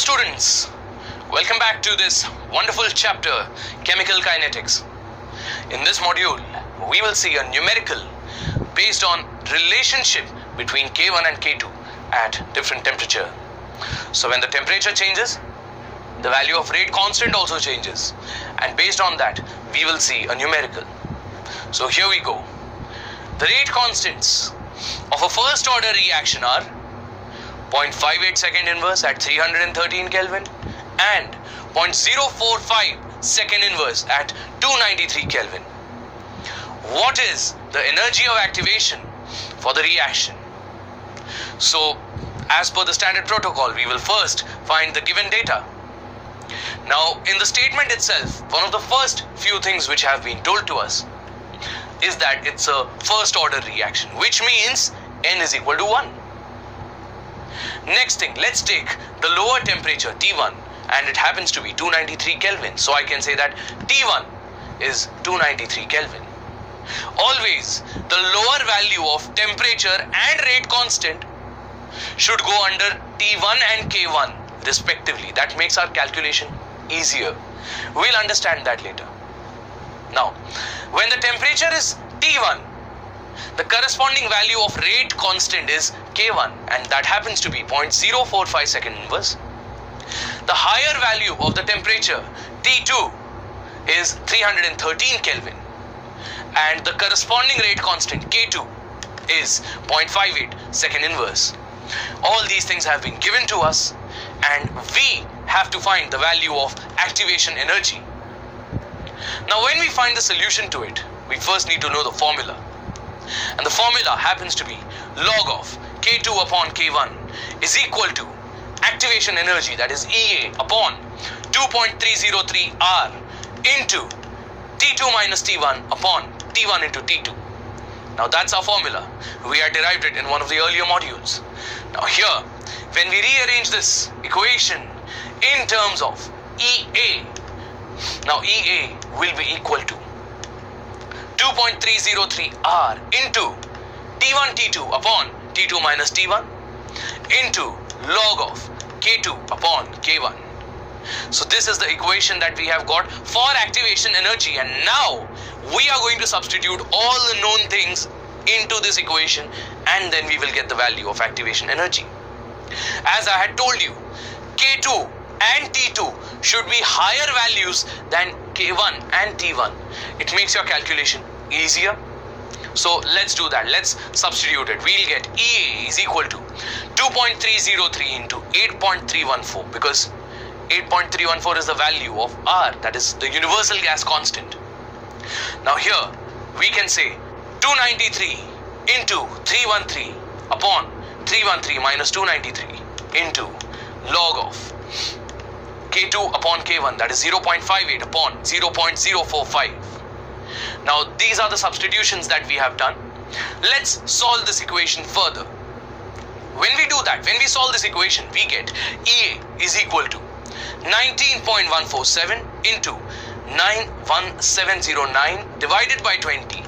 students, welcome back to this wonderful chapter, Chemical Kinetics. In this module, we will see a numerical based on relationship between K1 and K2 at different temperature. So when the temperature changes, the value of rate constant also changes, and based on that, we will see a numerical. So here we go. The rate constants of a first order reaction are 0.58 second inverse at 313 Kelvin and 0.045 second inverse at 293 Kelvin. What is the energy of activation for the reaction? So, as per the standard protocol, we will first find the given data. Now, in the statement itself, one of the first few things which have been told to us is that it's a first order reaction, which means N is equal to 1. Next thing, let's take the lower temperature T1, and it happens to be 293 Kelvin. So I can say that T1 is 293 Kelvin. Always the lower value of temperature and rate constant should go under T1 and K1 respectively. That makes our calculation easier. We'll understand that later. Now, when the temperature is T1, the corresponding value of rate constant is K1, and that happens to be 0.045 second inverse. The higher value of the temperature T2 is 313 Kelvin, and the corresponding rate constant K2 is 0.58 second inverse. All these things have been given to us, and we have to find the value of activation energy. Now, when we find the solution to it, we first need to know the formula. And the formula happens to be log of K2 upon K1 is equal to activation energy, that is EA, upon 2.303 R into T2 minus T1 upon T1 into T2. Now that's our formula. We had derived it in one of the earlier modules. Now here, when we rearrange this equation in terms of EA, now EA will be equal to 2.303 R into T1 T2 upon T2 minus T1 into log of K2 upon K1. So this is the equation that we have got for activation energy, and now we are going to substitute all the known things into this equation, and then we will get the value of activation energy. As I had told you, K2 and T2 should be higher values than K1 and T1. It makes your calculation easier. So let's do that. Let's substitute it. We'll get EA is equal to 2.303 into 8.314, because 8.314 is the value of R, that is the universal gas constant. Now here we can say 293 into 313 upon 313 minus 293 into log of K2 upon K1, that is 0.58 upon 0.045. Now these are the substitutions that we have done. Let's solve this equation further. When we do that, when we solve this equation, we get EA is equal to 19.147 into 91709 divided by 20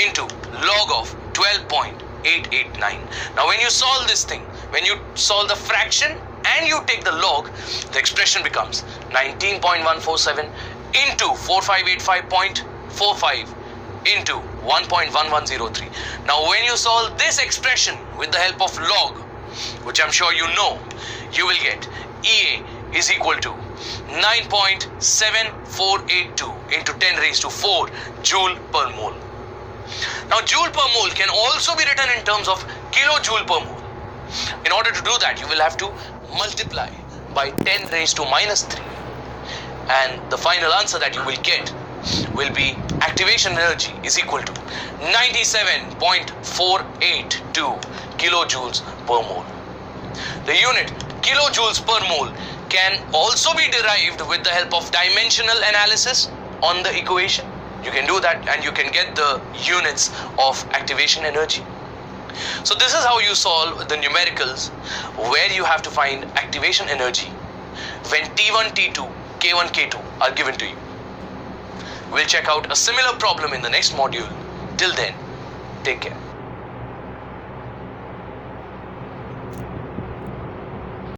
into log of 12.889. Now when you solve this thing, when you solve the fraction and you take the log, the expression becomes 19.147 into 4585.45 into 1.1103. Now when you solve this expression with the help of log, which I'm sure you know, you will get EA is equal to 9.7482 into 10 raised to 4 joule per mole. Now joule per mole can also be written in terms of kilojoule per mole. In order to do that, you will have to multiply by 10 raised to minus 3, and the final answer that you will get will be activation energy is equal to 97.482 kilojoules per mole. The unit kilojoules per mole can also be derived with the help of dimensional analysis on the equation. You can do that and you can get the units of activation energy. So this is how you solve the numericals where you have to find activation energy when T1, T2, K1, K2 are given to you. We'll check out a similar problem in the next module. Till then, take care.